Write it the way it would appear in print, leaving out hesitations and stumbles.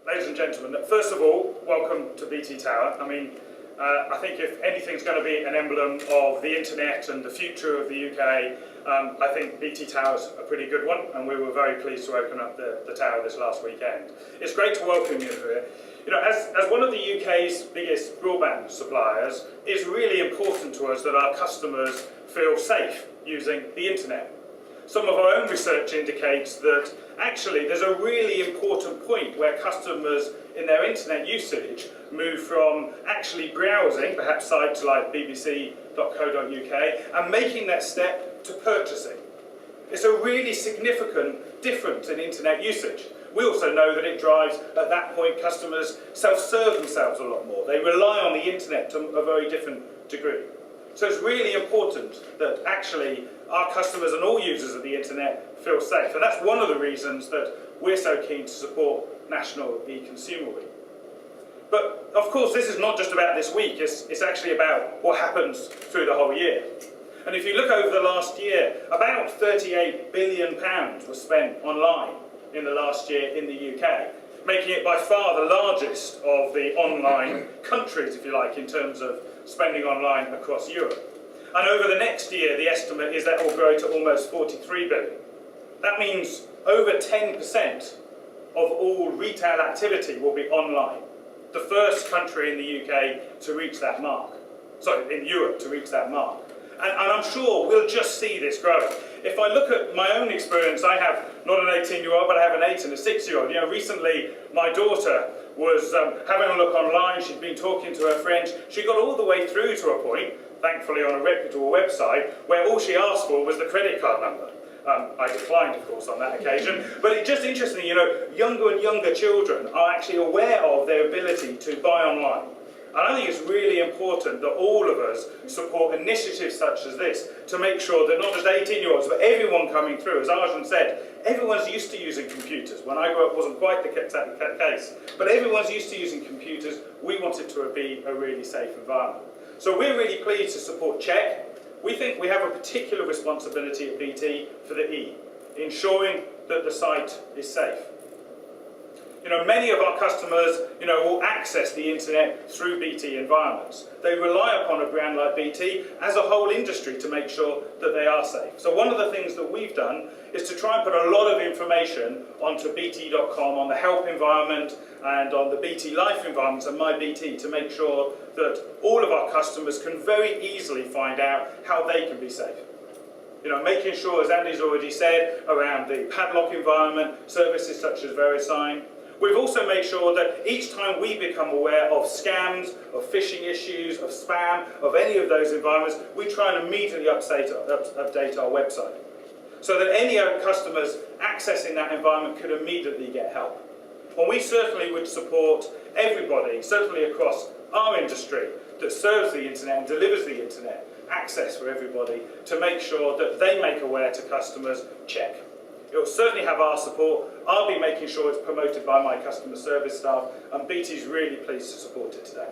Ladies and gentlemen, first of all, welcome to BT Tower. I think if anything's going to be an emblem of the internet and the future of the UK, I think BT Tower's a pretty good one, and we were very pleased to open up the tower this last weekend. It's great to welcome you here. As one of the UK's biggest broadband suppliers, it's really important to us that our customers feel safe using the internet. Some of our own research indicates that actually there's a really important point where customers in their internet usage move from actually browsing, perhaps sites like bbc.co.uk, and making that step to purchasing. It's a really significant difference in internet usage. We also know that it drives, at that point, customers self-serve themselves a lot more. They rely on the internet to a very different degree. So it's really important that actually our customers and all users of the internet feel safe. And that's one of the reasons that we're so keen to support National e-Consumer Week. But of course, this is not just about this week, it's actually about what happens through the whole year. And if you look over the last year, about £38 billion was spent online in the last year in the UK, making it by far the largest of the online countries, if you like, in terms of spending online across Europe. And over the next year, the estimate is that will grow to almost 43 billion. That means over 10% of all retail activity will be online. The first country in the UK to reach that mark. Sorry, in Europe to reach that mark. And I'm sure we'll just see this grow. If I look at my own experience, I have not an 18-year-old, but I have an 8 and a 6-year-old. Recently my daughter was having a look online, she'd been talking to her friends. She got all the way through to a point, thankfully on a reputable website, where all she asked for was the credit card number. I declined, of course, on that occasion. But it's just interesting, younger and younger children are actually aware of their ability to buy online. And I think it's really important that all of us support initiatives such as this to make sure that not just 18-year-olds, but everyone coming through. As Arjun said, everyone's used to using computers. When I grew up, it wasn't quite the case. But everyone's used to using computers. We want it to be a really safe environment. So we're really pleased to support Check. We think we have a particular responsibility at BT for the E, ensuring that the site is safe. Many of our customers, will access the internet through BT environments. They rely upon a brand like BT as a whole industry to make sure that they are safe. So one of the things that we've done is to try and put a lot of information onto bt.com on the help environment and on the BT Life environments and MyBT to make sure that all of our customers can very easily find out how they can be safe. Making sure, as Andy's already said, around the padlock environment, services such as VeriSign. We've also made sure that each time we become aware of scams, of phishing issues, of spam, of any of those environments, we try and immediately update our website so that any customers accessing that environment could immediately get help. And we certainly would support everybody, certainly across our industry, that serves the internet and delivers the internet, access for everybody, to make sure that they make aware to customers, Check. It will certainly have our support. I'll be making sure it's promoted by my customer service staff, and BT's really pleased to support it today.